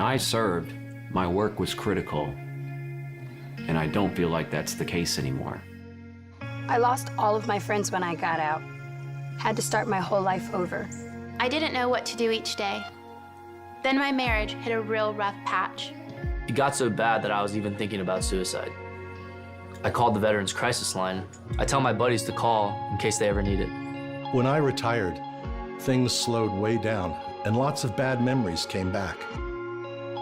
I served, my work was critical, and I don't feel like that's the case anymore. I lost all of my friends when I got out. Had to start my whole life over. I didn't know what to do each day. Then my marriage hit a real rough patch. It got so bad that I was even thinking about suicide. I called the Veterans Crisis Line. I tell my buddies to call in case they ever need it. When I retired, things slowed way down and lots of bad memories came back.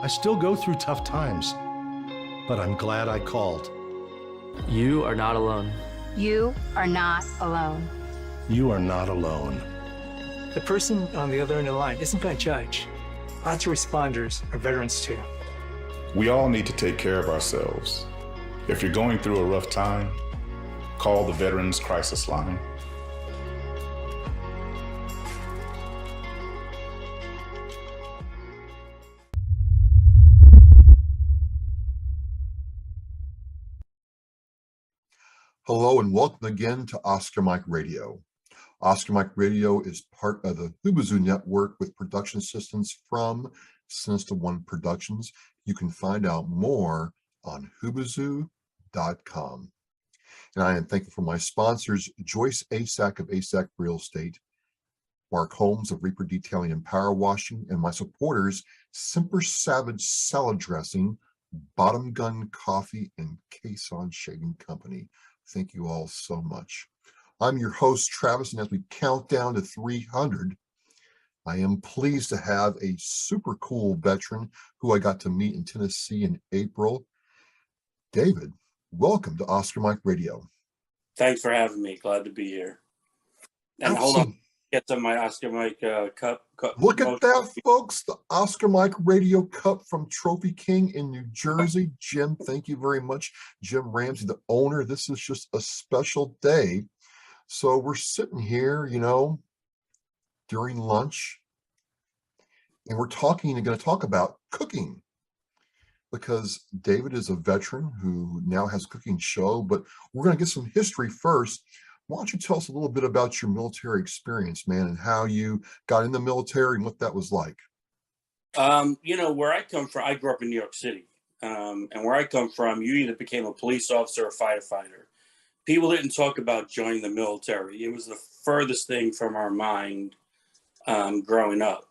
I still go through tough times, but I'm glad I called. You are not alone. You are not alone. You are not alone. The person on the other end of the line isn't going to judge. Lots of responders are veterans too. We all need to take care of ourselves. If you're going through a rough time, call the Veterans Crisis Line. Hello and welcome again to Oscar Mike Radio. Oscar Mike Radio is part of the Hubazoo Network with production assistance from Sinister One Productions. You can find out more on Hubazoo.com. And I am thankful for my sponsors, Joyce Asack of Asack Real Estate, Mark Holmes of Reaper Detailing and Power Washing, and my supporters, Semper Savage Salad Dressing, Bottom Gun Coffee, and Caisson Shaving Company. Thank you all so much. I'm your host, Travis, and as we count down to 300, I am pleased to have a super cool veteran who I got to meet in Tennessee in April. David, welcome to Oscar Mike Radio. Thanks for having me. Glad to be here. And hold on, get to my Oscar Mike cup. Look at that, folks. The Oscar Mike Radio Cup from Trophy King in New Jersey. Jim, thank you very much. Jim Ramsey, the owner. This is just a special day. So we're sitting here, during lunch, and we're going to talk about cooking, because David is a veteran who now has a cooking show, but we're going to get some history first. Why don't you tell us a little bit about your military experience, man, and how you got in the military and what that was like? Where I come from, I grew up in New York City. And where I come from, you either became a police officer or a firefighter. People didn't talk about joining the military. It was the furthest thing from our mind growing up.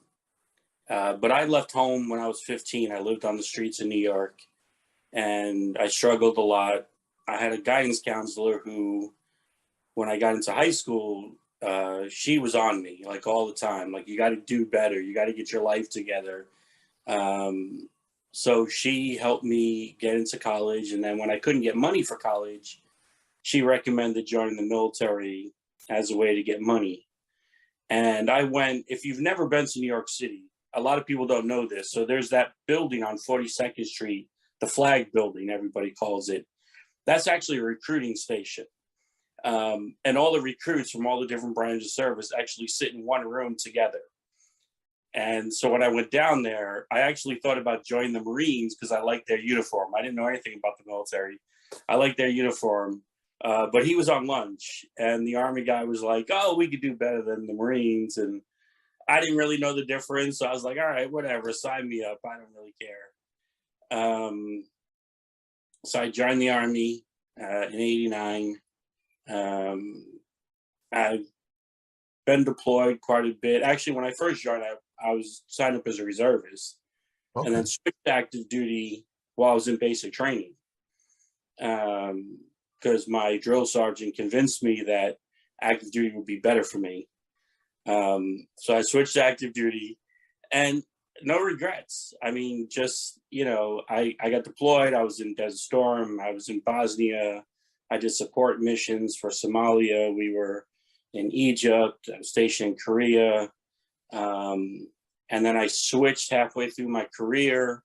But I left home when I was 15. I lived on the streets of New York, and I struggled a lot. I had a guidance counselor who, when I got into high school, she was on me like all the time. Like, you got to do better. You got to get your life together. So she helped me get into college. And then when I couldn't get money for college, she recommended joining the military as a way to get money. And I went. If you've never been to New York City, a lot of people don't know this. So there's that building on 42nd Street, the Flag Building, everybody calls it. That's actually a recruiting station. And all the recruits from all the different branches of service actually sit in one room together. And so when I went down there, I actually thought about joining the Marines because I liked their uniform. I didn't know anything about the military. I liked their uniform. But he was on lunch, and the Army guy was like, oh, we could do better than the Marines. And I didn't really know the difference. So I was like, all right, whatever, sign me up. I don't really care. So I joined the Army in 89. I've been deployed quite a bit. Actually, when I first joined, I was signed up as a reservist, and then switched to active duty while I was in basic training. Because my drill sergeant convinced me that active duty would be better for me. So I switched to active duty, and no regrets. I mean, just, I got deployed. I was in Desert Storm. I was in Bosnia. I did support missions for Somalia. We were in Egypt. I was stationed in Korea. And then I switched halfway through my career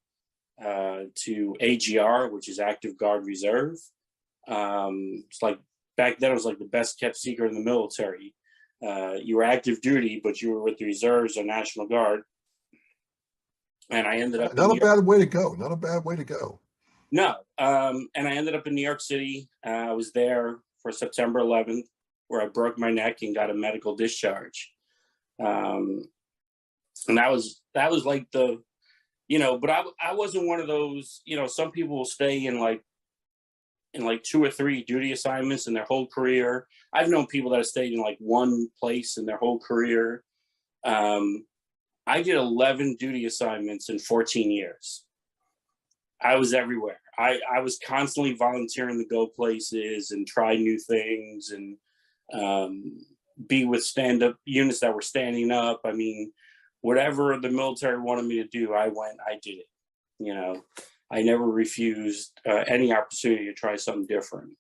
to AGR, which is Active Guard Reserve. It's like, back then it was like the best kept secret in the military. You were active duty, but you were with the reserves or National Guard. And I ended up not a bad way to go. Not a bad way to go. No. And I ended up in New York City. I was there for September 11th, where I broke my neck and got a medical discharge. And that was like the but I wasn't one of those, some people will stay in like 2 or 3 duty assignments in their whole career. I've known people that have stayed in like one place in their whole career. I did 11 duty assignments in 14 years. I was everywhere. I was constantly volunteering to go places and try new things and be with stand-up units that were standing up. I mean, whatever the military wanted me to do, I went, I did it. I never refused any opportunity to try something different.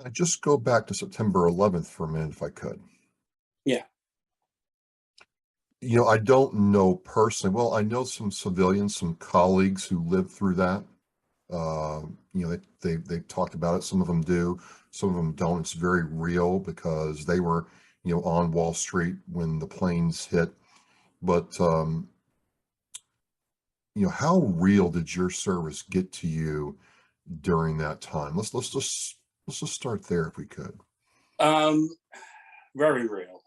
I just go back to September 11th for a minute, if I could. Yeah. I don't know personally. Well, I know some civilians, some colleagues who lived through that. They've talked about it. Some of them do, some of them don't. It's very real because they were, on Wall Street when the planes hit. But how real did your service get to you during that time? Let's just start there if we could. Very real.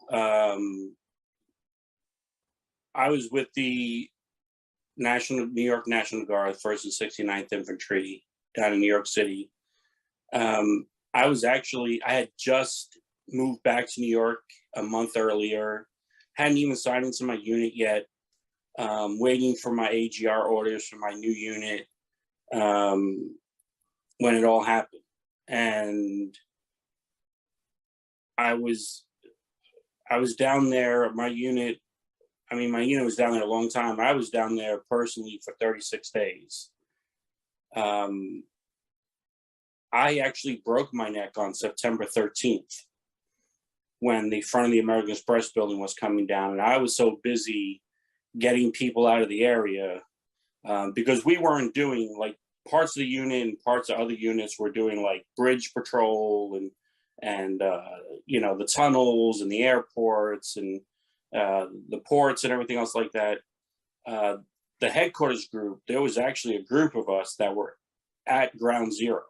I was with the New York National Guard, 1st and 69th Infantry down in New York City. I had just moved back to New York a month earlier, hadn't even signed into my unit yet, waiting for my AGR orders for my new unit when it all happened. And I was down there, my unit was down there a long time. I was down there personally for 36 days. I actually broke my neck on September 13th when the front of the American Express building was coming down. And I was so busy getting people out of the area because we weren't doing, like, parts of the unit and parts of other units were doing like bridge patrol and the tunnels and the airports and the ports and everything else like that. The headquarters group, there was actually a group of us that were at ground zero.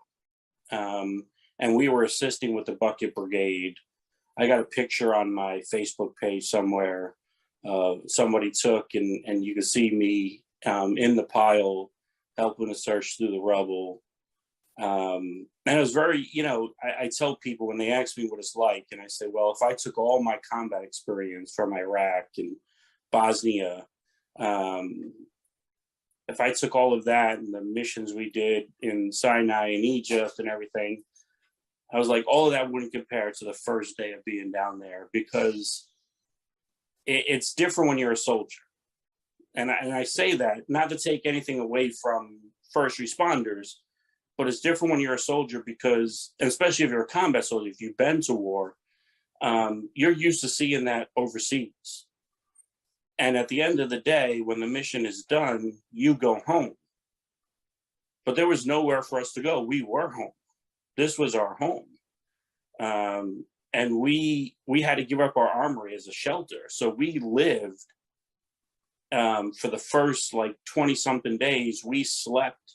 And we were assisting with the bucket brigade. I got a picture on my Facebook page somewhere somebody took, and you can see me in the pile helping to search through the rubble. And it was very, I tell people when they ask me what it's like, and I say, well, if I took all my combat experience from Iraq and Bosnia, if I took all of that and the missions we did in Sinai and Egypt and everything, I was like, all of that wouldn't compare to the first day of being down there, because it's different when you're a soldier. And I say that not to take anything away from first responders, but it's different when you're a soldier because, and especially if you're a combat soldier, if you've been to war, you're used to seeing that overseas. And at the end of the day, when the mission is done, you go home. But there was nowhere for us to go. We were home. This was our home. And we had to give up our armory as a shelter. So we lived for the first 20 something days. We slept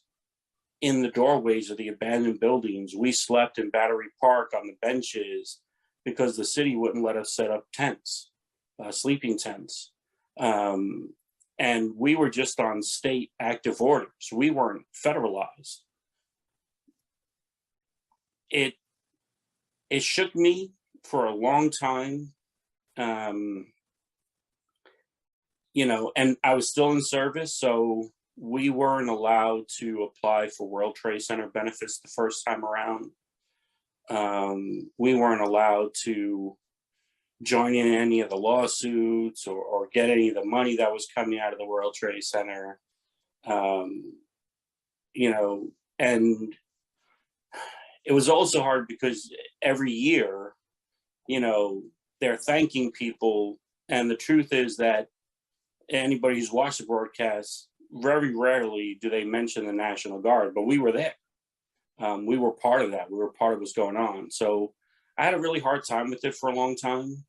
in the doorways of the abandoned buildings. We slept in Battery Park on the benches because the city wouldn't let us set up tents, sleeping tents. And we were just on state active orders. We weren't federalized. It shook me for a long time. And I was still in service, so we weren't allowed to apply for World Trade Center benefits the first time around. We weren't allowed to join in any of the lawsuits or get any of the money that was coming out of the World Trade Center. And it was also hard because every year, they're thanking people. And the truth is that anybody who's watched the broadcast, very rarely do they mention the National Guard, but we were there. We were part of that. We were part of what's going on. So I had a really hard time with it for a long time.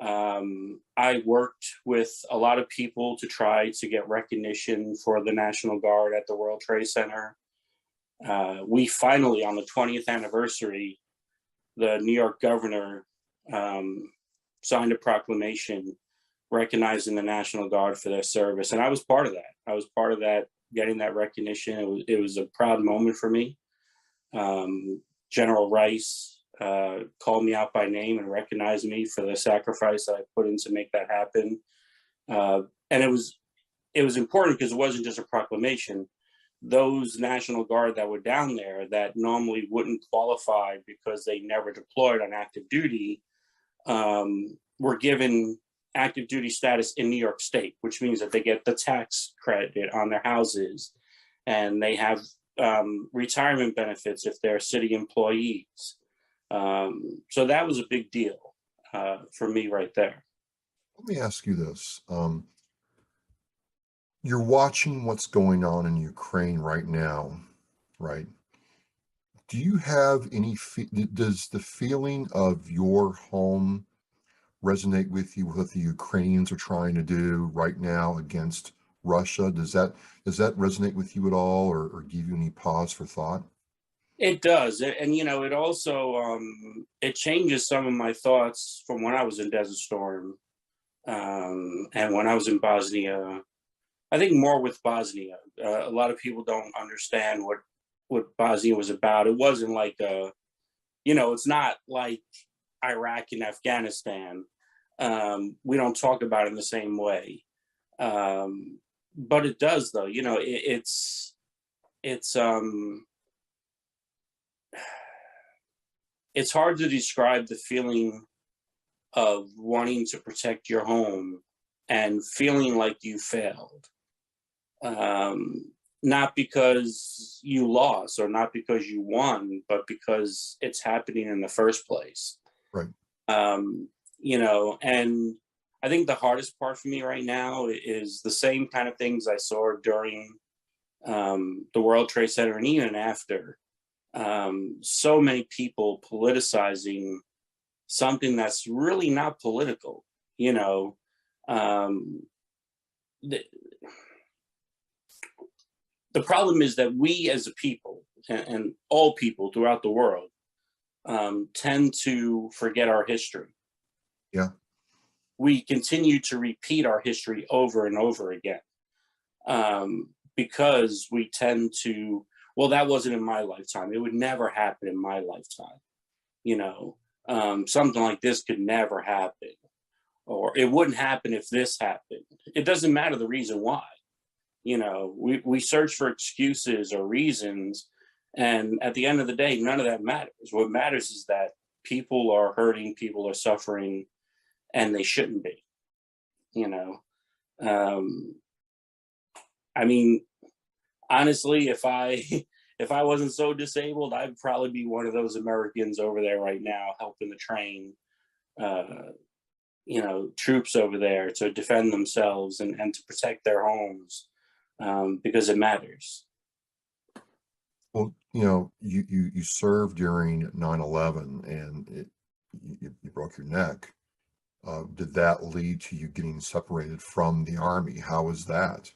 I worked with a lot of people to try to get recognition for the National Guard at the World Trade Center. We finally, on the 20th anniversary, the New York governor signed a proclamation recognizing the National Guard for their service. And I was part of that. I was part of that, getting that recognition. It was a proud moment for me. General Rice called me out by name and recognized me for the sacrifice that I put in to make that happen. And it was important because it wasn't just a proclamation. Those National Guard that were down there that normally wouldn't qualify because they never deployed on active duty were given active duty status in New York State, which means that they get the tax credit on their houses, and they have retirement benefits if they're city employees. So that was a big deal for me right there. Let me ask you this. You're watching what's going on in Ukraine right now, right? Do you have any, does the feeling of your home resonate with you, what the Ukrainians are trying to do right now against Russia? Does that resonate with you at all, or give you any pause for thought? It does. And you know, it also, it changes some of my thoughts from when I was in Desert Storm and when I was in Bosnia. I think more with Bosnia. A lot of people don't understand what Bosnia was about. It wasn't like, you know, it's not like Iraq and Afghanistan. We don't talk about it in the same way. But it does, though. You know, it's hard to describe the feeling of wanting to protect your home and feeling like you failed. Not because you lost or not because you won, but because it's happening in the first place. Right. You know, and I think the hardest part for me right now is the same kind of things I saw during the World Trade Center and even after. So many people politicizing something that's really not political, you know. The problem is that we as a people, and all people throughout the world, tend to forget our history. Yeah. We continue to repeat our history over and over again because we tend to, well, that wasn't in my lifetime. It would never happen in my lifetime. You know, something like this could never happen, or it wouldn't happen if this happened. It doesn't matter the reason why. You know, we search for excuses or reasons, and at the end of the day, none of that matters. What matters is that people are hurting, people are suffering, and they shouldn't be. You know, I mean, honestly, if I wasn't so disabled, I'd probably be one of those Americans over there right now helping to train, you know, troops over there to defend themselves and to protect their homes. Because it matters. Well, you know, you served during 9/11 and you broke your neck. Did that lead to you getting separated from the Army? How was that?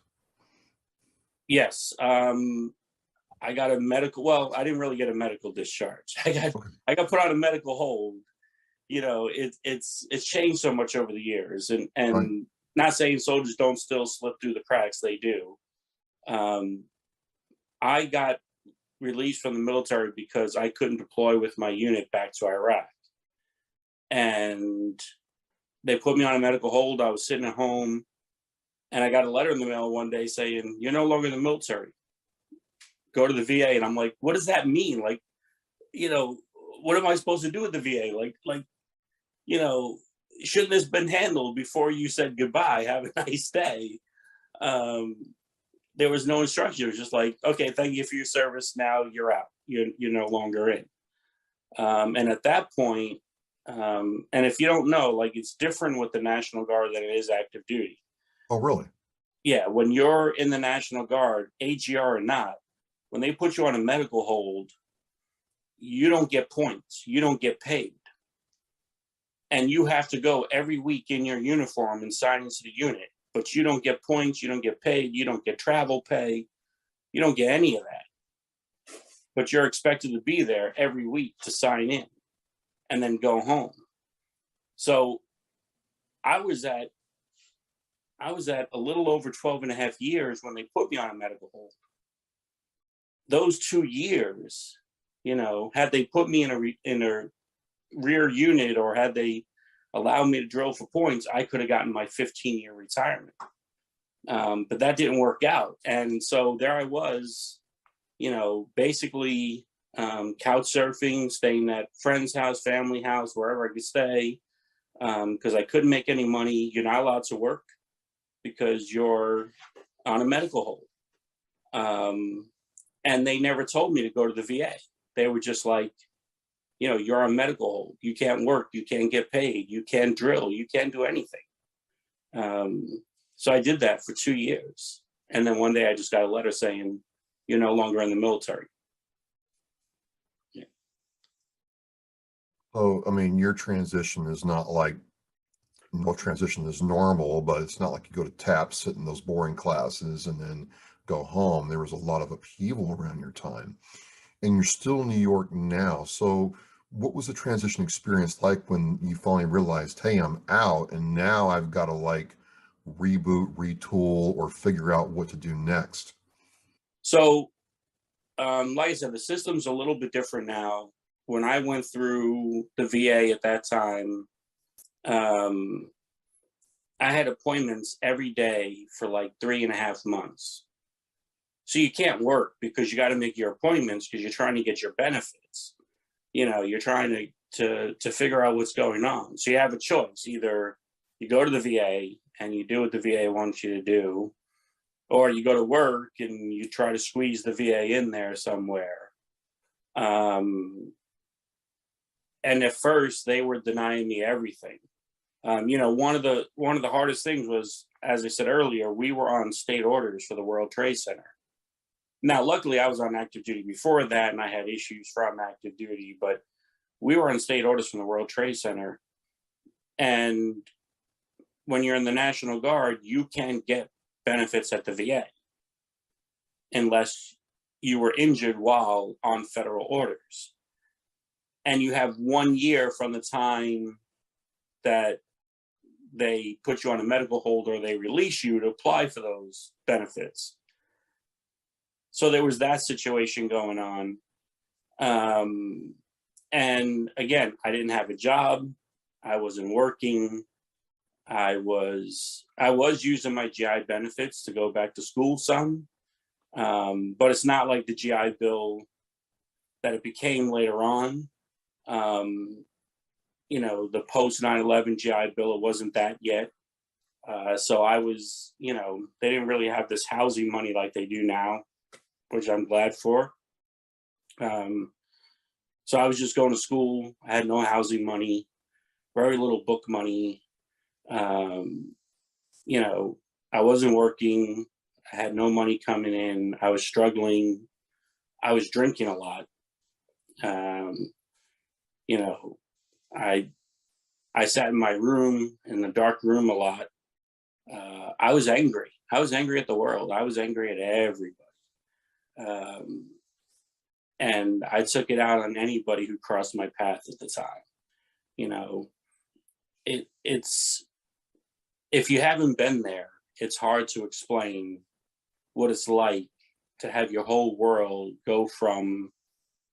Yes. I got a medical, well, I didn't really get a medical discharge. I got put on a medical hold. You know, it's changed so much over the years, and right. Not saying soldiers don't still slip through the cracks, they do. I got released from the military because I couldn't deploy with my unit back to Iraq. And they put me on a medical hold. I was sitting at home, and I got a letter in the mail one day saying, "You're no longer in the military. Go to the VA." And I'm like, what does that mean? Like, you know, what am I supposed to do with the VA? Like, you know, shouldn't this been handled before you said goodbye? Have a nice day. There was no instruction. It was just like, okay, thank you for your service. Now you're out. You're no longer in. And at that point, and if you don't know, like, it's different with the National Guard than it is active duty. Oh, really? Yeah. When you're in the National Guard, AGR or not, when they put you on a medical hold, you don't get points. You don't get paid. And you have to go every week in your uniform and sign into the unit. But you don't get points, you don't get paid, you don't get travel pay, you don't get any of that. But you're expected to be there every week to sign in and then go home. So I was at I was at a little over 12 and a half years when they put me on a medical hold. Those 2 years, you know, had they put me in a rear unit, or had they allowed me to drill for points, I could have gotten my 15-year retirement. But that didn't work out. And so there I was, you know, basically couch surfing, staying at friend's house, family house, wherever I could stay, because I couldn't make any money. You're not allowed to work because you're on a medical hold. And they never told me to go to the VA. They were just like, you know, you're on medical hold. You can't work. You can't get paid. You can't drill. You can't do anything. So I did that for 2 years. And then one day I just got a letter saying, you're no longer in the military. Yeah. So, I mean, your transition is not like, no transition is normal, but it's not like you go to TAP, sit in those boring classes, and then go home. There was a lot of upheaval around your time. And you're still in New York now. So what was the transition experience like when you finally realized, hey, I'm out, and now I've got to like reboot, retool, or figure out what to do next? So, like I said, the system's a little bit different now. When I went through the VA at that time, I had appointments every day for like 3.5 months. So you can't work because you got to make your appointments because you're trying to get your benefits. You know, you're trying to figure out what's going on. So you have a choice. Either you go to the VA and you do what the VA wants you to do, or you go to work and you try to squeeze the VA in there somewhere. And at first they were denying me everything. You know, one of the hardest things was, as I said earlier, we were on state orders for the World Trade Center. Now, luckily, I was on active duty before that, and I had issues from active duty, but we were on state orders from the World Trade Center. And when you're in the National Guard, you can't get benefits at the VA unless you were injured while on federal orders. And you have 1 year from the time that they put you on a medical hold or they release you to apply for those benefits. So there was that situation going on. And again, I didn't have a job. I wasn't working. I was using my GI benefits to go back to school some, but it's not like the GI Bill that it became later on. You know, the post 9/11 GI Bill, it wasn't that yet. So I was, you know, they didn't really have this housing money like they do now, which I'm glad for. So I was just going to school. I had no housing money, very little book money. You know, I wasn't working. I had no money coming in. I was struggling. I was drinking a lot. You know, I sat in my room, in the dark room a lot. I was angry. I was angry at the world. I was angry at everybody. And I took it out on anybody who crossed my path at the time. You know, it's, if you haven't been there, it's hard to explain what it's like to have your whole world go from,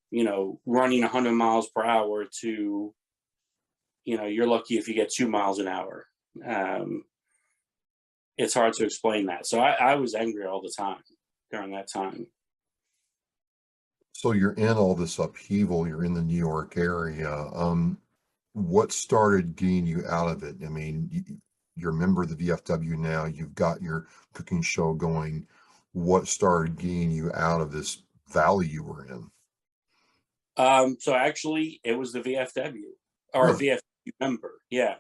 you know, running 100 miles per hour to, you know, you're lucky if you get 2 miles an hour. It's hard to explain that. So I was angry all the time during that time. So you're in all this upheaval, you're in the New York area. What started getting you out of it? I mean, you're a member of the VFW now, you've got your cooking show going. What started getting you out of this valley you were in? So actually, it was the VFW, or a VFW member. Yeah.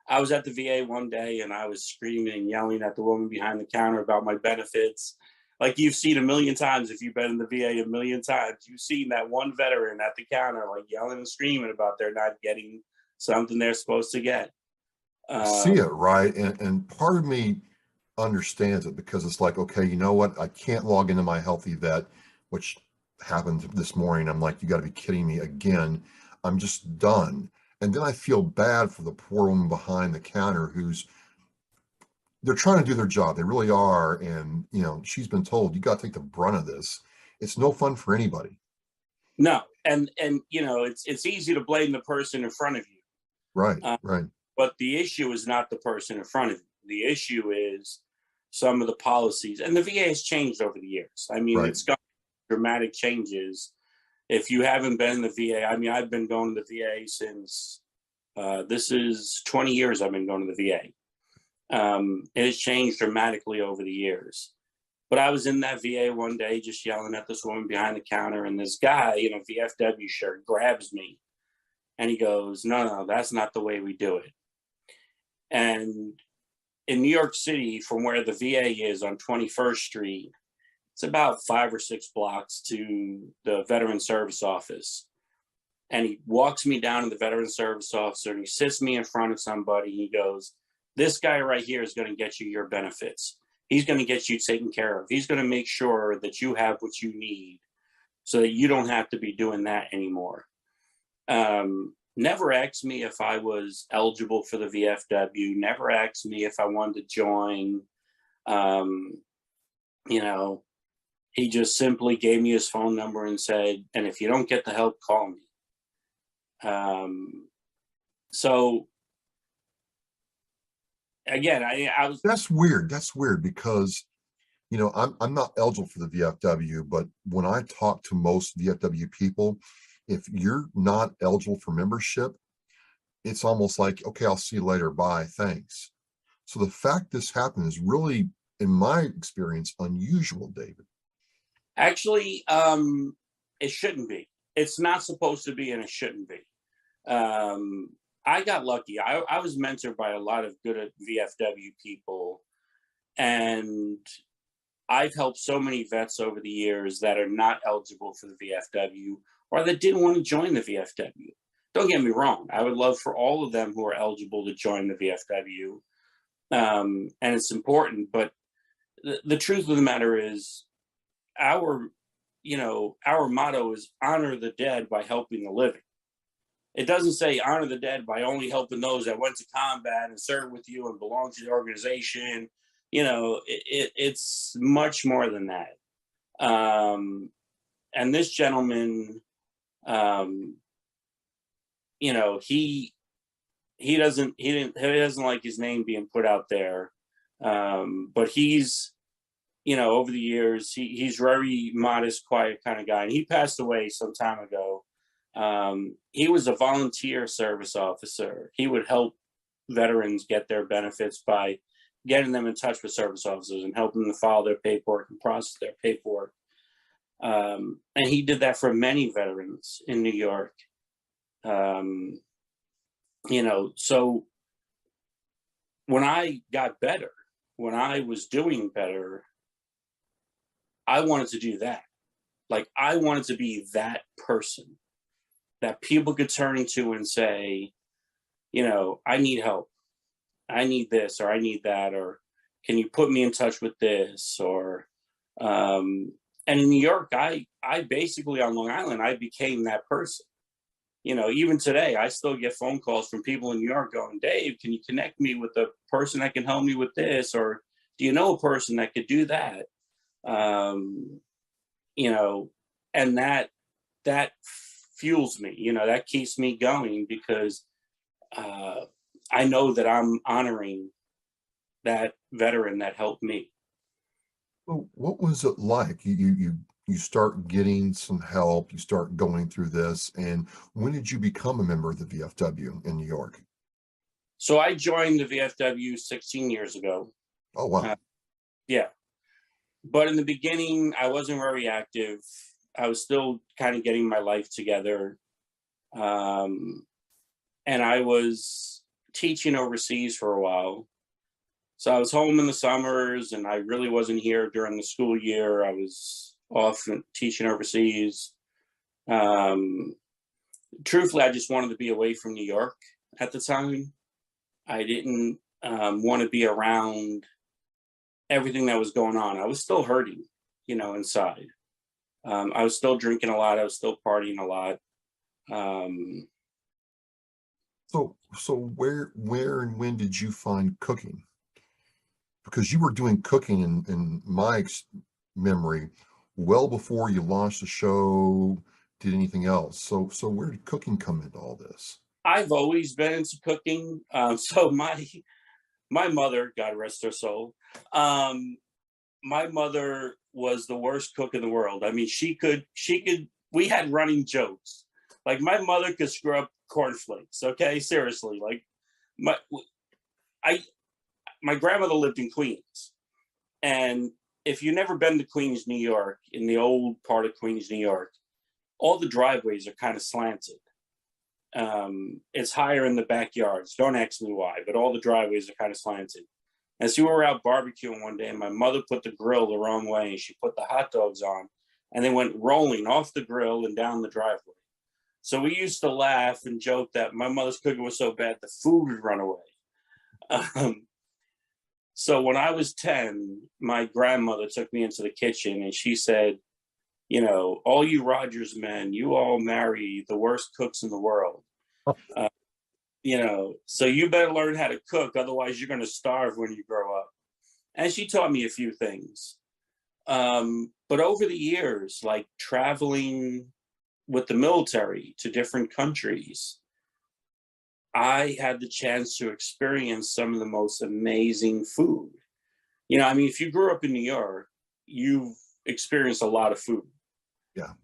I was at the VA one day and I was screaming and yelling at the woman behind the counter about my benefits. Like you've seen a million times, if you've been in the VA a million times, you've seen that one veteran at the counter, like yelling and screaming about they're not getting something they're supposed to get. See it, right? And part of me understands it, because it's like, okay, you know what? I can't log into my Healthy Vet, which happened this morning. I'm like, you got to be kidding me again. I'm just done. And then I feel bad for the poor woman behind the counter who's they're trying to do their job. They really are. And, you know, she's been told, you got to take the brunt of this. It's no fun for anybody. No, and you know, it's easy to blame the person in front of you. Right, right. But the issue is not the person in front of you. The issue is some of the policies, and the VA has changed over the years. I mean, Right. it's got dramatic changes. If you haven't been in the VA, I mean, I've been going to the VA since this is 20 years I've been going to the VA. It has changed dramatically over the years. But I was in that VA one day just yelling at this woman behind the counter, and this guy in a VFW shirt grabs me and he goes, no, that's not the way we do it. And in New York City, from where the VA is on 21st Street, it's about 5 or 6 blocks to the Veteran Service Office. And he walks me down to the Veteran Service Officer and he sits me in front of somebody. He goes, this guy right here is going to get you your benefits. He's going to get you taken care of. He's going to make sure that you have what you need so that you don't have to be doing that anymore. Never asked me if I was eligible for the VFW, never asked me if I wanted to join. You know, he just simply gave me his phone number and said, and if you don't get the help, call me. So again, I was. That's weird. That's weird because, you know, I'm not eligible for the VFW, but when I talk to most VFW people, if you're not eligible for membership, it's almost like, okay, I'll see you later. Bye. Thanks. So the fact this happened is really, in my experience, unusual, David. Actually, it shouldn't be. It's not supposed to be, and it shouldn't be. I got lucky. I was mentored by a lot of good VFW people, and I've helped so many vets over the years that are not eligible for the VFW or that didn't want to join the VFW. Don't get me wrong. I would love for all of them who are eligible to join the VFW, and it's important. But the truth of the matter is, our motto is honor the dead by helping the living. It doesn't say honor the dead by only helping those that went to combat and served with you and belong to the organization. You know, it's much more than that. And this gentleman, you know, he doesn't like his name being put out there. But he's, you know, over the years, he's very modest, quiet kind of guy. And he passed away some time ago. He was a volunteer service officer. He would help veterans get their benefits by getting them in touch with service officers and helping them to file their paperwork and process their paperwork. And he did that for many veterans in New York. You know, so when I got better, when I was doing better, I wanted to do that. Like, I wanted to be that person that people could turn into and say, you know, I need help. I need this, or I need that, or can you put me in touch with this? Or, and in New York, I basically, on Long Island, I became that person. You know, even today, I still get phone calls from people in New York going, Dave, can you connect me with a person that can help me with this? Or do you know a person that could do that? You know, and that fuels me, you know, that keeps me going because I know that I'm honoring that veteran that helped me. Well, what was it like? You start getting some help, you start going through this, and when did you become a member of the VFW in New York? So I joined the VFW 16 years ago. Oh, wow. Yeah. But in the beginning, I wasn't very active. I was still kind of getting my life together. And I was teaching overseas for a while. So I was home in the summers and I really wasn't here during the school year. I was off and teaching overseas. Truthfully, I just wanted to be away from New York at the time. I didn't want to be around everything that was going on. I was still hurting, you know, inside. I was still drinking a lot. I was still partying a lot. So where and when did you find cooking? because you were doing cooking in my memory well before you launched the show, did anything else. So where did cooking come into all this? I've always been into cooking. So my mother, God rest her soul, my mother was the worst cook in the world. I mean, she could. We had running jokes. Like my mother could screw up cornflakes. Okay, seriously. Like my grandmother lived in Queens, and if you've never been to Queens, New York, in the old part of Queens, New York, all the driveways are kind of slanted. It's higher in the backyards. Don't ask me why, but all the driveways are kind of slanted. And so we were out barbecuing one day, and my mother put the grill the wrong way, and she put the hot dogs on, and they went rolling off the grill and down the driveway. So we used to laugh and joke that my mother's cooking was so bad the food would run away. So when I was 10, my grandmother took me into the kitchen, and she said, you know, all you Rogers men, you all marry the worst cooks in the world. You know, so you better learn how to cook, otherwise you're going to starve when you grow up. And she taught me a few things. But over the years, like traveling with the military to different countries, I had the chance to experience some of the most amazing food. You know, I mean, if you grew up in New York, you've experienced a lot of food. Yeah.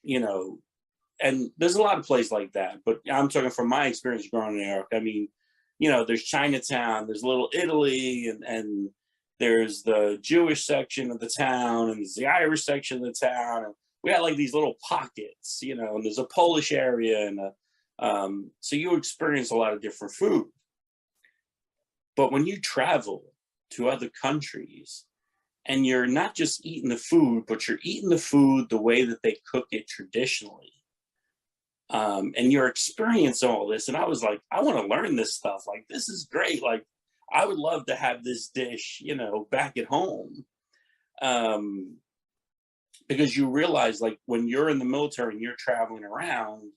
You know, and there's a lot of places like that, but I'm talking from my experience growing in New York. I mean, you know, there's Chinatown, there's Little Italy, and there's the Jewish section of the town, and there's the Irish section of the town. And we got like these little pockets, you know, and there's a Polish area, and so you experience a lot of different food. But when you travel to other countries, and you're not just eating the food, but you're eating the food the way that they cook it traditionally. And you're experiencing all this. And I was like, I want to learn this stuff. Like, this is great. Like, I would love to have this dish, you know, back at home. Because you realize, like, when you're in the military and you're traveling around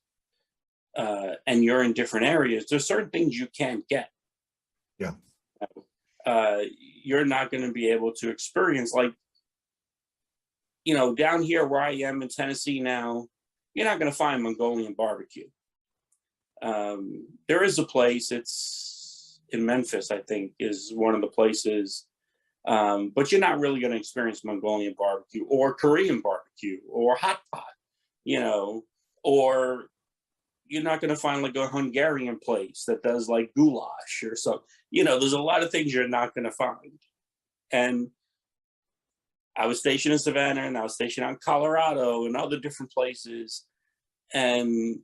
and you're in different areas, there's certain things you can't get. Yeah. You're not going to be able to experience, like, you know, down here where I am in Tennessee now, you're not going to find Mongolian barbecue. There is a place, it's in Memphis, I think, is one of the places, but you're not really going to experience Mongolian barbecue or Korean barbecue or hot pot, you know, or you're not going to find like a Hungarian place that does like goulash or something. You know, there's a lot of things you're not going to find. And I was stationed in Savannah, and I was stationed out in Colorado and other different places. And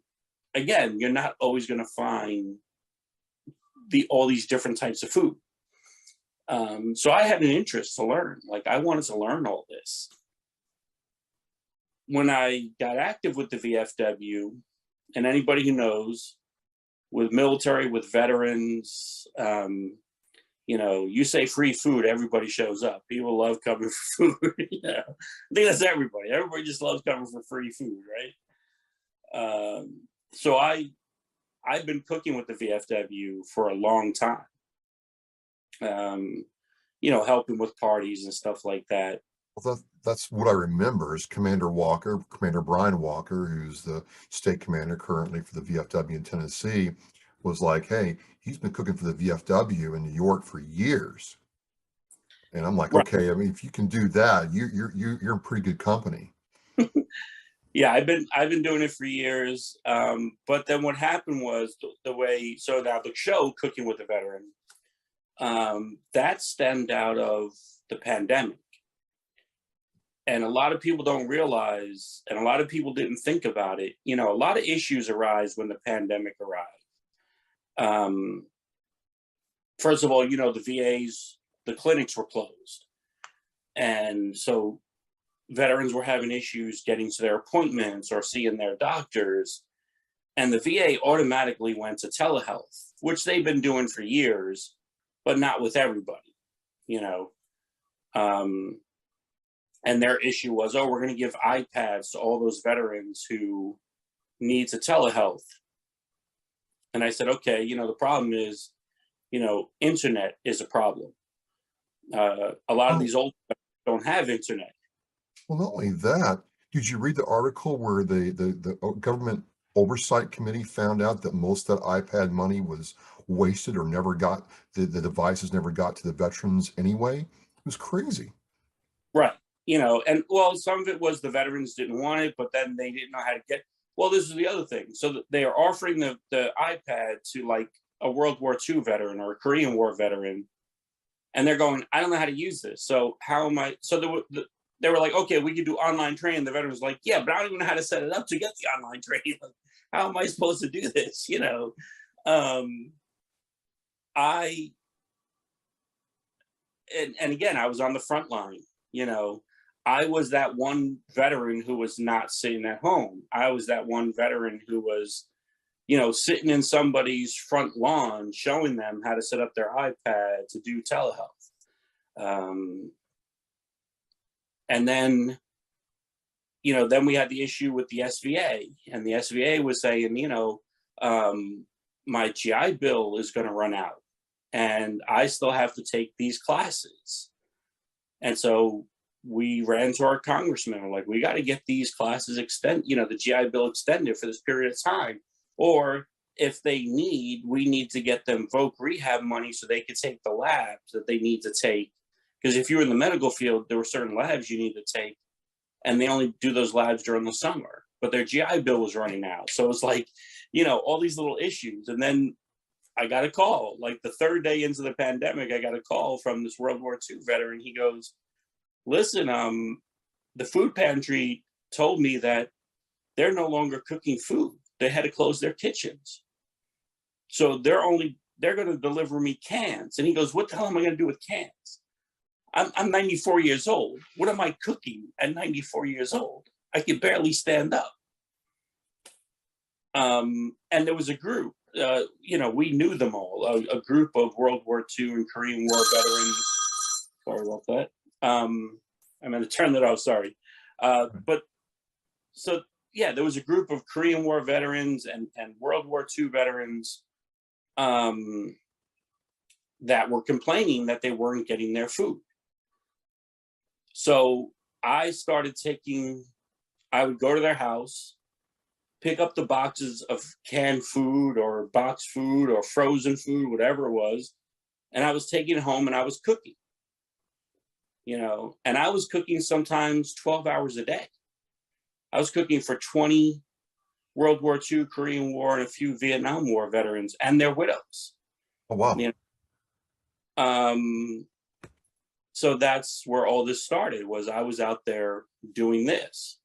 again, you're not always going to find all these different types of food. So I had an interest to learn. Like, I wanted to learn all this. When I got active with the VFW, and anybody who knows, with military, with veterans, you know, you say free food, everybody shows up. People love coming for food. You know? I think that's everybody. Everybody just loves coming for free food, right? So I've been cooking with the VFW for a long time. You know, helping with parties and stuff like that. Well, that's what I remember is Commander Brian Walker, who's the state commander currently for the VFW in Tennessee, was like, hey, he's been cooking for the VFW in New York for years. And I'm like, Right. okay, I mean, if you can do that, you're in pretty good company. Yeah, I've been doing it for years. But then what happened was the way, so now the show Cooking with a Veteran, that stemmed out of the pandemic. And a lot of people don't realize, and a lot of people didn't think about it. You know, a lot of issues arise when the pandemic arrived. First of all, you know, the clinics were closed. And so veterans were having issues getting to their appointments or seeing their doctors. And the VA automatically went to telehealth, which they've been doing for years, but not with everybody, you know. And their issue was, oh, we're going to give iPads to all those veterans who need to telehealth. And I said, okay, you know, the problem is, you know, internet is a problem. A lot of Oh, these old don't have internet. well, not only that, did you read the article where the government oversight committee found out that most of that iPad money was wasted or never got, the devices never got to the veterans anyway? It was crazy. Right. You know, and well, some of it was the veterans didn't want it, but then they didn't know how to get. Well, this is the other thing. So they are offering the iPad to like a World War II veteran or a Korean War veteran, and they're going, I don't know how to use this. So how am I? So they were like, okay, we could do online training. The veteran was like, yeah, but I don't even know how to set it up to get the online training. Like, how am I supposed to do this? You know, I and again, I was on the front line. You know, I was that one veteran who was not sitting at home. I was that one veteran who was, you know, sitting in somebody's front lawn, showing them how to set up their iPad to do telehealth. And then, you know, then we had the issue with the SVA, and the SVA was saying, you know, my GI Bill is going to run out, and I still have to take these classes. And so we ran to our congressman. We're like, we got to get these classes you know, the GI Bill extended for this period of time. Or if they need, we need to get them voc rehab money so they could take the labs that they need to take. Because if you're in the medical field, there were certain labs you need to take, and they only do those labs during the summer. But their GI Bill was running out. So it's like, you know, all these little issues. And then I got a call, like the third day into the pandemic, I got a call from this World War II veteran. He goes, listen, the food pantry told me that they're no longer cooking food. They had to close their kitchens. So they're going to deliver me cans. And he goes, what the hell am I going to do with cans? I'm 94 years old. What am I cooking at 94 years old? I can barely stand up. And there was a group, you know, we knew them all, a group of World War II and Korean War veterans. Sorry about that. I'm going to turn that off, sorry. But so, yeah, there was a group of Korean War veterans and World War II veterans that were complaining that they weren't getting their food. So I started I would go to their house, pick up the boxes of canned food or boxed food or frozen food, whatever it was, and I was taking it home and I was cooking. You know, and I was cooking sometimes 12 hours a day. I was cooking for 20 World War II, Korean War, and a few Vietnam War veterans and their widows. Oh, wow. You know? So that's where all this started, was I was out there doing this.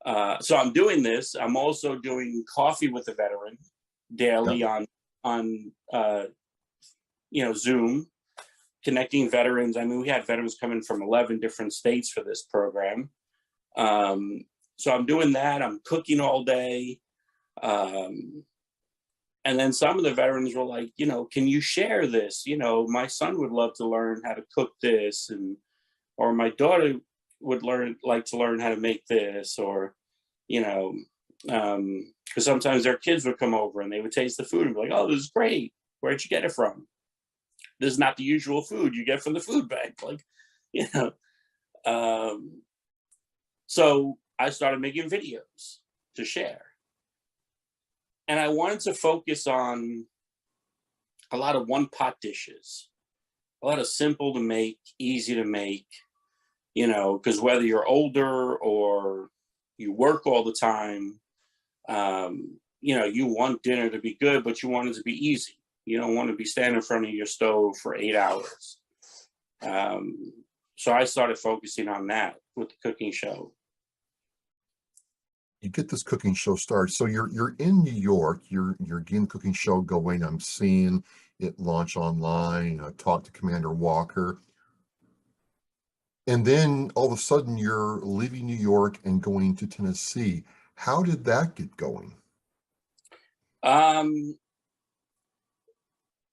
So I'm doing this. I'm also doing coffee with a veteran daily on you know, Zoom, connecting veterans. I mean, we had veterans coming from 11 different states for this program. So I'm doing that. I'm cooking all day. And then some of the veterans were like, you know, can you share this? You know, my son would love to learn how to cook this, or my daughter would like to learn how to make this, or, you know, because sometimes their kids would come over and they would taste the food and be like, oh, this is great. Where'd you get it from? This is not the usual food you get from the food bank. Like, you know, so I started making videos to share. And I wanted to focus on a lot of one-pot dishes, a lot of simple to make, easy to make, you know, because whether you're older or you work all the time, you know, you want dinner to be good, but you want it to be easy. You don't want to be standing in front of your stove for 8 hours. So I started focusing on that with the cooking show. You get this cooking show started. So you're in New York, you're getting the cooking show going. I'm seeing it launch online, talk to Commander Walker. And then all of a sudden you're leaving New York and going to Tennessee. How did that get going?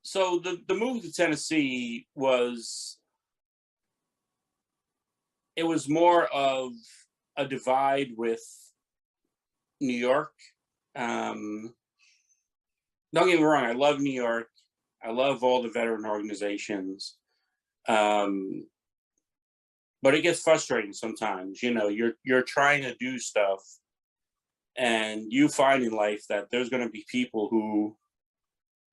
So the move to Tennessee was more of a divide with New York. Don't get me wrong, I love New York. I love all the veteran organizations. But it gets frustrating sometimes. You know, you're trying to do stuff, and you find in life that there's going to be people who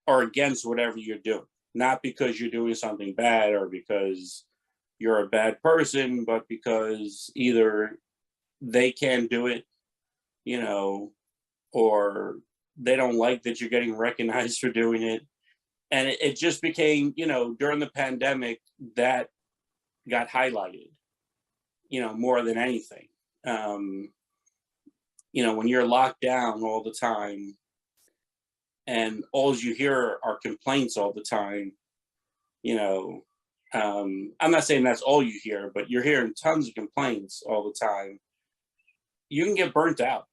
are against whatever you're doing, not because you're doing something bad or because you're a bad person, but because either they can't do it, you know, or they don't like that you're getting recognized for doing it. And it just became, you know, during the pandemic, that got highlighted, you know, more than anything. You know, when you're locked down all the time and all you hear are complaints all the time, you know, I'm not saying that's all you hear, but you're hearing tons of complaints all the time. You can get burnt out.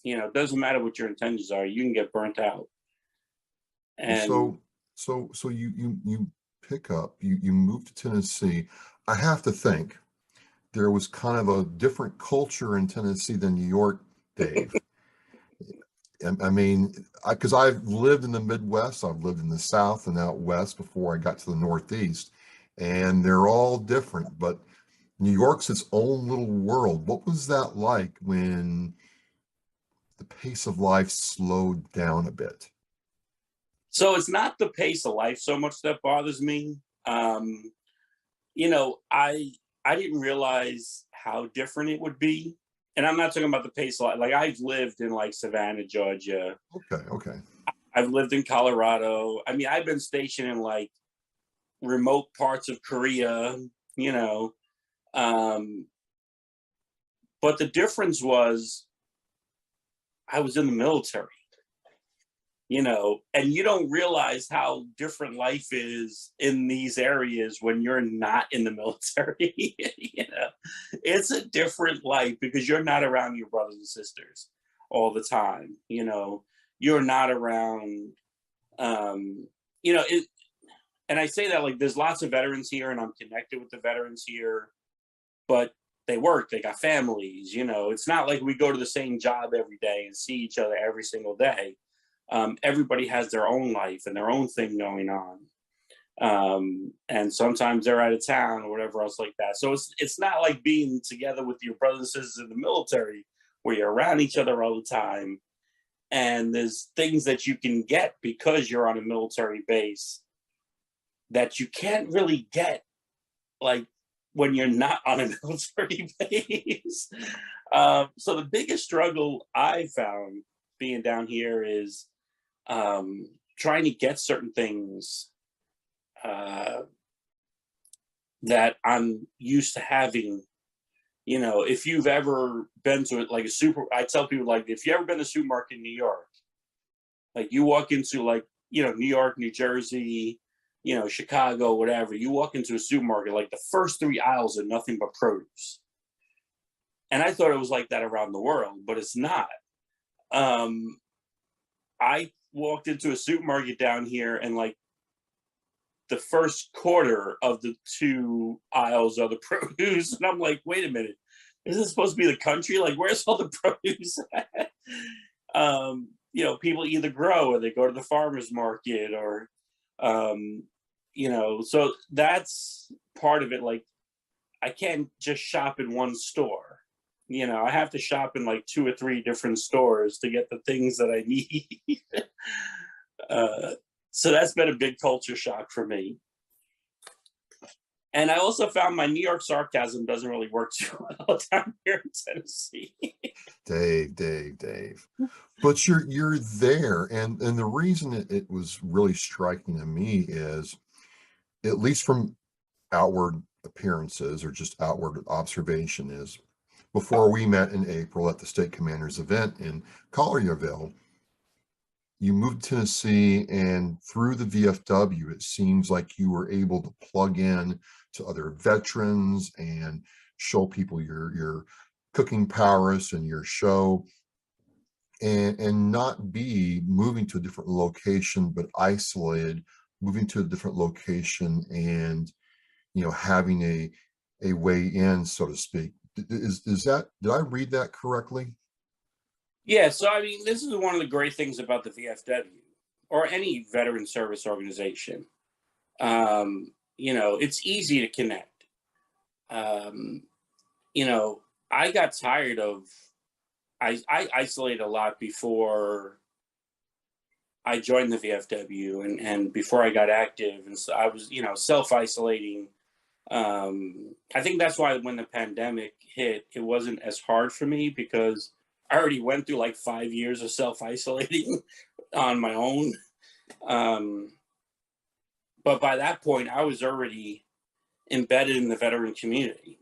You know, it doesn't matter what your intentions are, you can get burnt out. And So you pick up, you move to Tennessee. I have to think there was kind of a different culture in Tennessee than New York, Dave. I mean, because I've lived in the Midwest, I've lived in the South and out West before I got to the Northeast, and they're all different. But New York's its own little world. What was that like when the pace of life slowed down a bit? so it's not the pace of life so much that bothers me. You know, I didn't realize how different it would be. And I'm not talking about the pace of life. Like, I've lived in like Savannah, Georgia. Okay. I've lived in Colorado. I mean, I've been stationed in like remote parts of Korea, you know. But the difference was I was in the military, you know, and you don't realize how different life is in these areas when you're not in the military. You know, it's a different life because you're not around your brothers and sisters all the time. You know, you're not around, you know, and I say that like there's lots of veterans here and I'm connected with the veterans here, but they work, they got families, you know, it's not like we go to the same job every day and see each other every single day. Everybody has their own life and their own thing going on. And sometimes they're out of town or whatever else like that. So it's not like being together with your brothers and sisters in the military where you're around each other all the time. And there's things that you can get because you're on a military base that you can't really get like when you're not on a military base. So the biggest struggle I found being down here is trying to get certain things that I'm used to having. You know, if you've ever been to it, like I tell people, like, if you ever been to a supermarket in New York, like you walk into like, you know, New York, New Jersey, you know, Chicago, whatever, you walk into a supermarket, like the first 3 aisles are nothing but produce. And I thought it was like that around the world, but it's not. I walked into a supermarket down here and like the first quarter of the 2 aisles are the produce. And I'm like, wait a minute, is this supposed to be the country? Like, where's all the produce at? You know, people either grow or they go to the farmer's market or, you know, so that's part of it. Like, I can't just shop in one store. You know, I have to shop in like 2 or 3 different stores to get the things that I need. So that's been a big culture shock for me. And I also found my New York sarcasm doesn't really work too well down here in Tennessee. Dave. But you're there, and the reason it was really striking to me is, at least from outward appearances or just outward observation, is before we met in April at the State Commander's event in Collierville, you moved to Tennessee, and through the VFW, it seems like you were able to plug in to other veterans and show people your cooking prowess and your show, and not be moving to a different location, but isolated, moving to a different location and, you know, having a way in, so to speak. Is that, did I read that correctly? Yeah, so I mean, this is one of the great things about the VFW or any veteran service organization. You it's easy to connect. You know, I got tired of, I isolated a lot before I joined the VFW and before I got active. And so I was, self-isolating. I think that's why when the pandemic hit, it wasn't as hard for me because I already went through like 5 years of self-isolating on my own. But by that point, I was already embedded in the veteran community,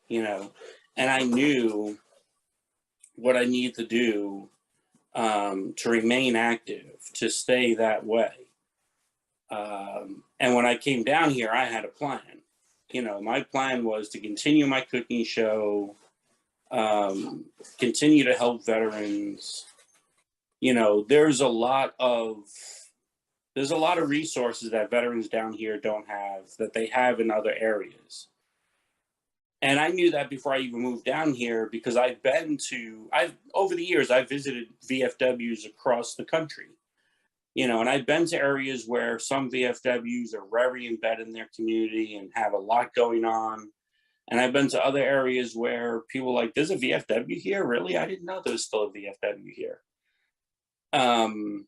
and I knew what I needed to do to remain active, to stay that way. And when I came down here, I had a plan. My plan was to continue my cooking show, continue to help veterans. There's a lot of resources that veterans down here don't have that they have in other areas. And I knew that before I even moved down here because over the years, I've visited VFWs across the country, and I've been to areas where some VFWs are very embedded in their community and have a lot going on. And I've been to other areas where people are like, there's a VFW here? Really? I didn't know there was still a VFW here. And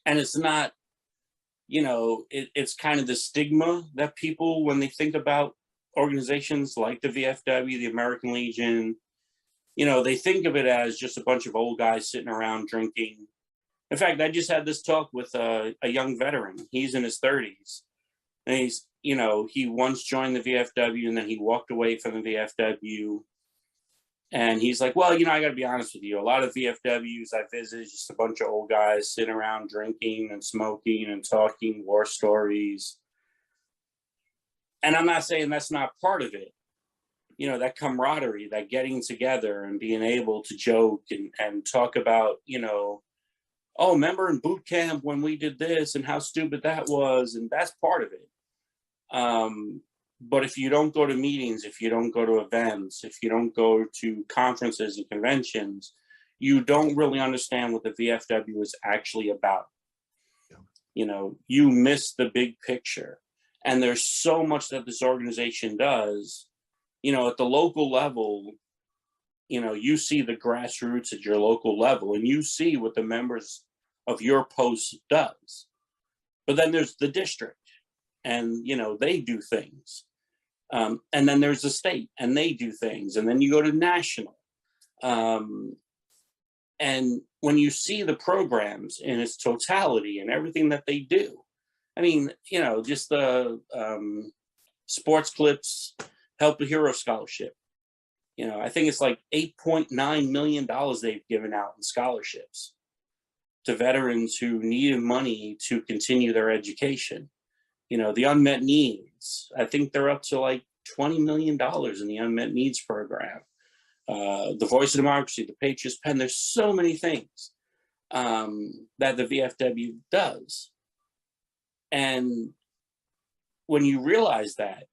it's not, it's kind of the stigma that people, when they think about organizations like the VFW, the American Legion, they think of it as just a bunch of old guys sitting around drinking. In fact, I just had this talk with a young veteran. He's in his 30s. And he's, he once joined the VFW and then he walked away from the VFW. And he's like, well, I got to be honest with you. A lot of VFWs I visit is just a bunch of old guys sitting around drinking and smoking and talking war stories. And I'm not saying that's not part of it. That camaraderie, that getting together and being able to joke and talk about, oh, remember in boot camp when we did this and how stupid that was. And that's part of it. But if you don't go to meetings, if you don't go to events, if you don't go to conferences and conventions, you don't really understand what the VFW is actually about. You miss the big picture. And there's so much that this organization does, at the local level, you see the grassroots at your local level and you see what the members of your post does. But then there's the district and, they do things. And then there's the state and they do things. And then you go to national. And when you see the programs in its totality and everything that they do, I mean, just the sports clips, Help a Hero Scholarship. I think it's like $8.9 million they've given out in scholarships to veterans who needed money to continue their education. The unmet needs, I think they're up to like $20 million in the unmet needs program. The Voice of Democracy, the Patriots Pen, there's so many things that the VFW does. And when you realize that,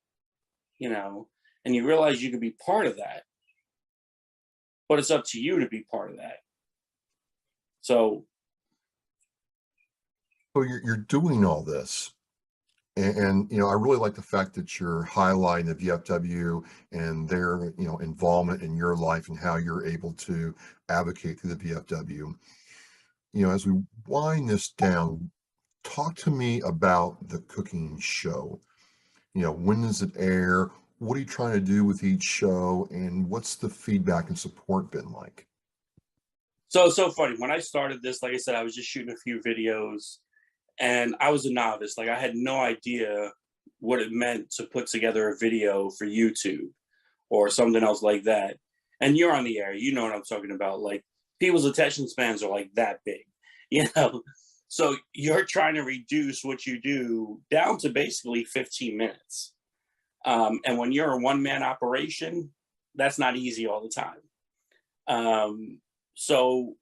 and you realize you can be part of that, but it's up to you to be part of that. So you're doing all this. And I really like the fact that you're highlighting the VFW and their, involvement in your life and how you're able to advocate through the VFW. As we wind this down, talk to me about the cooking show. When does it air? What are you trying to do with each show? And what's the feedback and support been like? So funny. When I started this, like I said, I was just shooting a few videos. And I was a novice. Like I had no idea what it meant to put together a video for YouTube or something else like that. And you're on the air, you know what I'm talking about. Like people's attention spans are like that big, So you're trying to reduce what you do down to basically 15 minutes. And when you're a one-man operation, that's not easy all the time. So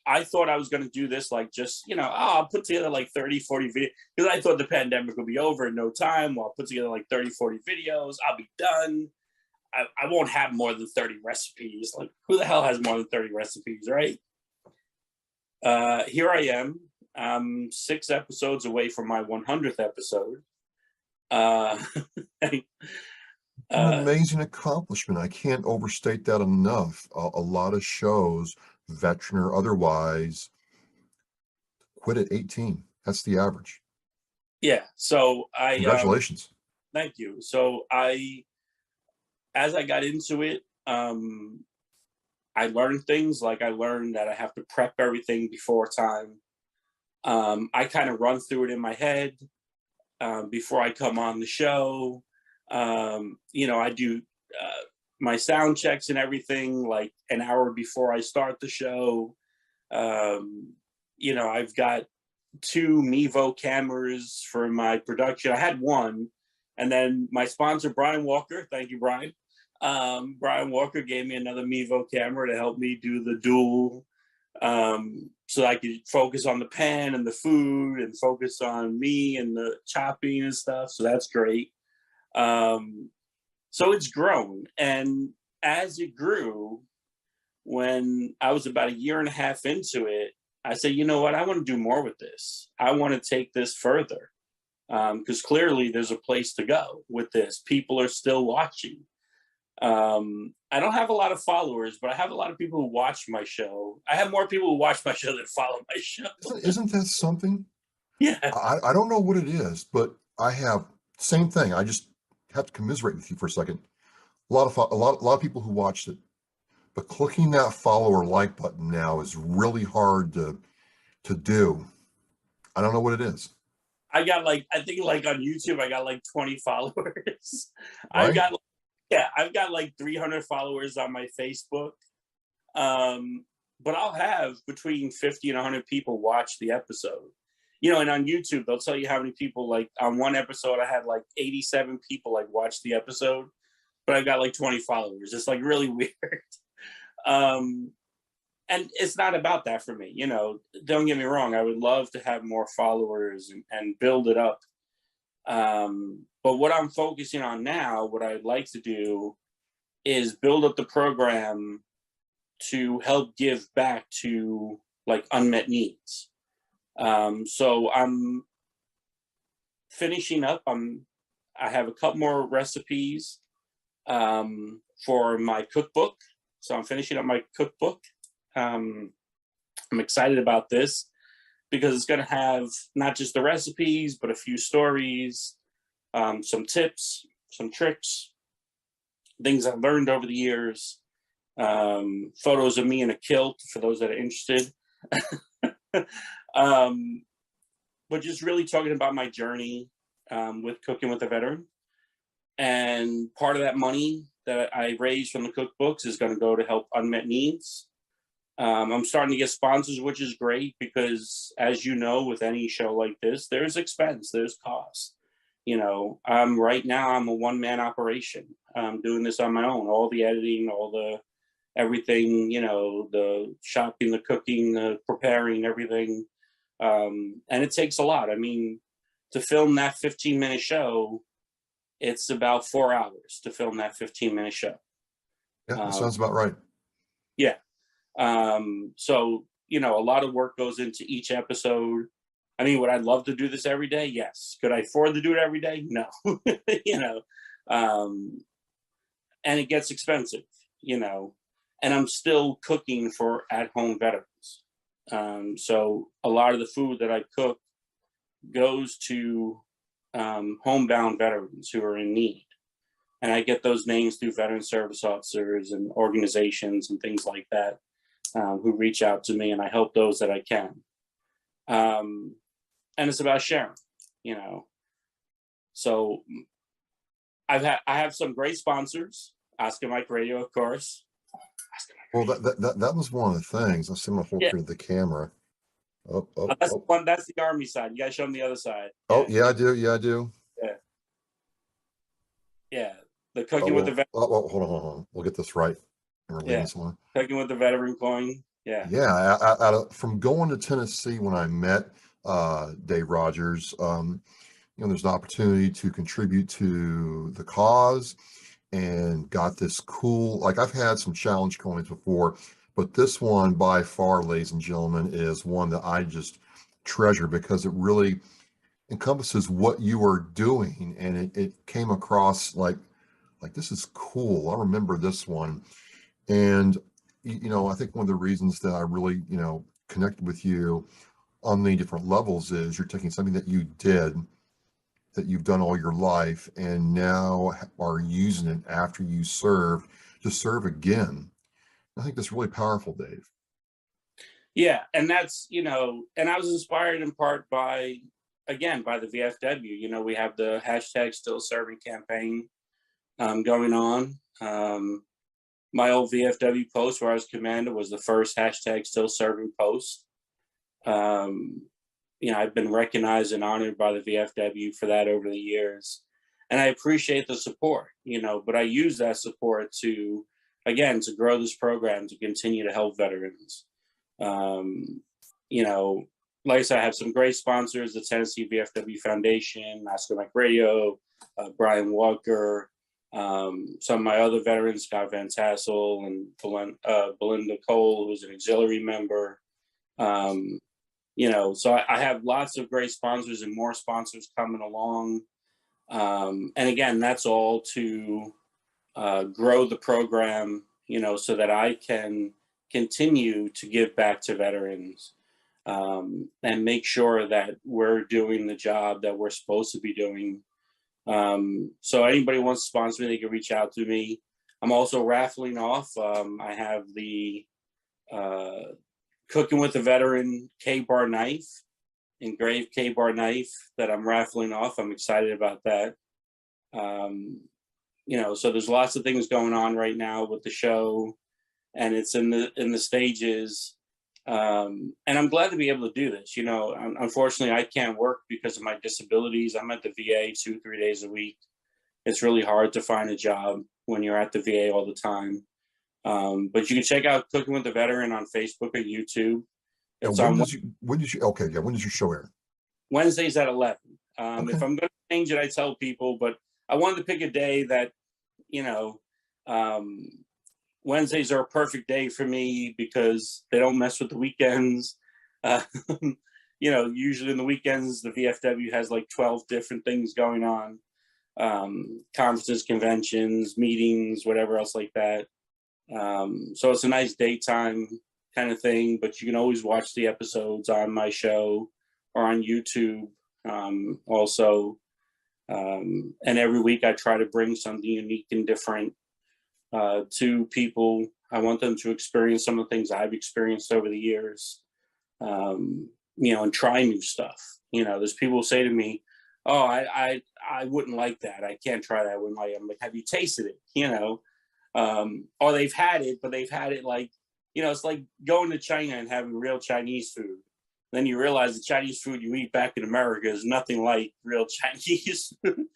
I thought I was going to do this like just, I'll put together like 30, 40 videos because I thought the pandemic would be over in no time. Well, I'll put together like 30, 40 videos. I'll be done. I won't have more than 30 recipes. Like who the hell has more than 30 recipes, right? Here I am. I'm 6 episodes away from my 100th episode. Uh, An amazing accomplishment. I can't overstate that enough. A lot of shows, veteran or otherwise, quit at 18. That's the average. yeah. So Congratulations. thank you. So as I got into it, I learned things. Like, I learned that I have to prep everything before time. I kind of run through it in my head before I come on the show. I do my sound checks and everything like an hour before I start the show. I've got 2 Mevo cameras for my production. I had one, and then my sponsor, Brian Walker, thank you, Brian. Brian Walker gave me another Mevo camera to help me do the dual, so I could focus on the pan and the food and focus on me and the chopping and stuff. So that's great. So it's grown. And as it grew, when I was about 1.5 years into it, I said, you know what? I want to do more with this. I want to take this further, because clearly there's a place to go with this. People are still watching. I don't have a lot of followers, but I have a lot of people who watch my show. I have more people who watch my show than follow my show. Isn't that something? Yeah. I don't know what it is, but I have same thing. I just have to commiserate with you for a second. A lot of people who watched it, but clicking that follow or like button now is really hard to do. I don't know what it is. I think on YouTube, I got like 20 followers. Right? I've got like 300 followers on my Facebook. But I'll have between 50 and 100 people watch the episode. And on YouTube, they'll tell you how many people, like on one episode, I had like 87 people like watch the episode, but I got like 20 followers. It's like really weird. And it's not about that for me. Don't get me wrong. I would love to have more followers and build it up. But what I'm focusing on now, what I'd like to do is build up the program to help give back to like unmet needs. So I'm finishing up. I have a couple more recipes for my cookbook. So I'm finishing up my cookbook. I'm excited about this because it's going to have not just the recipes, but a few stories, some tips, some tricks, things I've learned over the years, photos of me in a kilt for those that are interested. But just really talking about my journey with Cooking with a Veteran. And part of that money that I raise from the cookbooks is going to go to help unmet needs. I'm starting to get sponsors, which is great because, as you know, with any show like this, there's expense, there's cost. Right now I'm a one-man operation. I'm doing this on my own, all the editing, all the everything, the shopping, the cooking, the preparing, everything. And it takes a lot. I mean, to film that 15-minute show, it's about 4 hours to film that 15-minute show. Yeah, that sounds about right. Yeah. So, a lot of work goes into each episode. I mean, would I love to do this every day? Yes. Could I afford to do it every day? No. And it gets expensive, and I'm still cooking for at-home veterans. So a lot of the food that I cook goes to homebound veterans who are in need. And I get those names through veteran service officers and organizations and things like that who reach out to me, and I help those that I can. And it's about sharing, So I have some great sponsors. Oscar Mike Radio, of course. Well, that was one of the things. I see my whole through the camera. That's the Army side. You guys show them the other side. Oh, yeah, I do. Yeah, I do. Yeah. The Cooking with the Veteran. Oh, hold on. We'll get this right. Cooking with the Veteran coin. Yeah. Yeah. From going to Tennessee when I met Dave Rogers, there's an opportunity to contribute to the cause and got this cool, like I've had some challenge coins before, but this one by far, ladies and gentlemen, is one that I just treasure because it encompasses what you are doing, and it came across like this is cool. I remember this one. And I think one of the reasons that I really connected with you on many different levels is you're taking something that you did, that you've done all your life, and now are using it after you served to serve again. I think that's really powerful, Dave. Yeah, and that's, and I was inspired in part by, again, by the VFW. We have the hashtag Still Serving campaign going on. My old VFW post where I was commander was the first hashtag Still Serving post. I've been recognized and honored by the VFW for that over the years. And I appreciate the support, but I use that support to grow this program, to continue to help veterans. Like I said, I have some great sponsors, the Tennessee VFW Foundation, Oscar Mike Radio, Brian Walker, some of my other veterans, Scott Van Tassel and Belinda Cole, who's an auxiliary member. So I have lots of great sponsors and more sponsors coming along. And again, that's all to grow the program, so that I can continue to give back to veterans and make sure that we're doing the job that we're supposed to be doing. So anybody wants to sponsor me, they can reach out to me. I'm also raffling off. I have the Cooking with a Veteran K-Bar knife, engraved K-Bar knife that I'm raffling off. I'm excited about that. So there's lots of things going on right now with the show, and it's in the stages. And I'm glad to be able to do this. Unfortunately, I can't work because of my disabilities. I'm at the VA 2-3 days a week. It's really hard to find a job when you're at the VA all the time. But you can check out Cooking with the Veteran on Facebook or YouTube. It's when does your show air? Wednesdays at 11. Okay. If I'm going to change it, I tell people, but I wanted to pick a day that, Wednesdays are a perfect day for me because they don't mess with the weekends. Usually in the weekends, the VFW has like 12 different things going on. Conferences, conventions, meetings, whatever else like that. So it's a nice daytime kind of thing, but you can always watch the episodes on my show or on YouTube also. And every week I try to bring something unique and different to people. I want them to experience some of the things I've experienced over the years, and try new stuff. There's people who say to me, "Oh, I wouldn't like that. I can't try that." I'm like, "Have you tasted it?" Or they've had it, but they've had it like, it's like going to China and having real Chinese food. Then you realize the Chinese food you eat back in America is nothing like real Chinese food,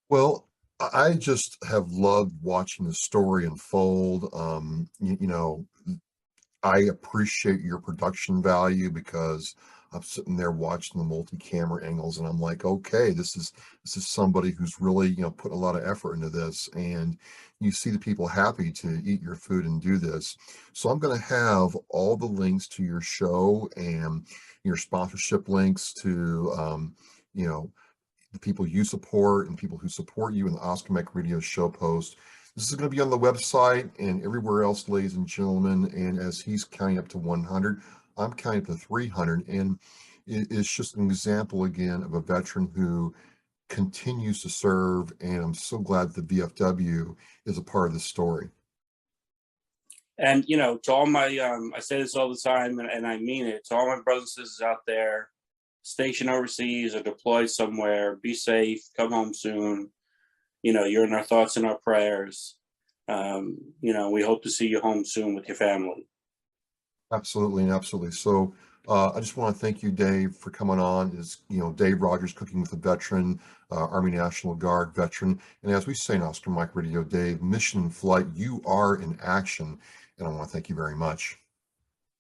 Well, I just have loved watching the story unfold. I appreciate your production value because I'm sitting there watching the multi-camera angles and I'm like, okay, this is somebody who's really, put a lot of effort into this, and you see the people happy to eat your food and do this. So I'm going to have all the links to your show and your sponsorship links to, the people you support and people who support you in the Oscar Mike Radio show post. This is going to be on the website and everywhere else, ladies and gentlemen. And as he's counting up to 100, I'm counting up to 300. And it's just an example again of a veteran who continues to serve. And I'm so glad the VFW is a part of this story. And, to all my, I say this all the time, and I mean it, to all my brothers and sisters out there, stationed overseas or deployed somewhere, be safe, come home soon. You're in our thoughts and our prayers. We hope to see you home soon with your family. Absolutely. Absolutely. So I just want to thank you, Dave, for coming on. Is Dave Rogers, Cooking with a Veteran, Army National Guard veteran. And as we say in Oscar Mike Radio, Dave, mission in flight, you are in action. And I want to thank you very much.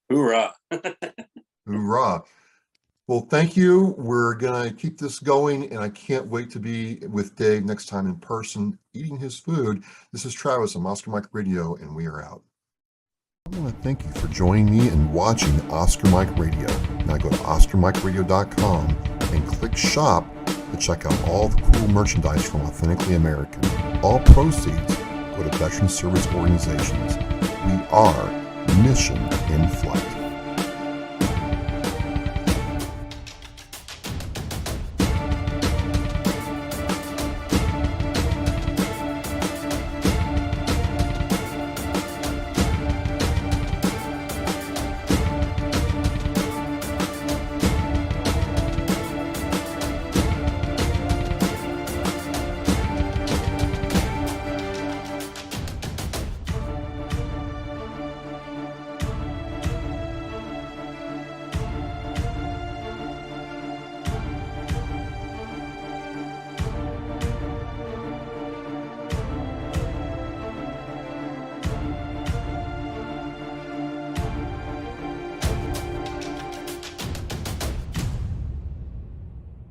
Hoorah. Hoorah. Well, thank you. We're going to keep this going, and I can't wait to be with Dave next time in person, eating his food. This is Travis on Oscar Mike Radio, and we are out. I want to thank you for joining me and watching Oscar Mike Radio. Now go to OscarMikeRadio.com and click Shop to check out all the cool merchandise from Authentically American. All proceeds go to veteran service organizations. We are Mission in Flight.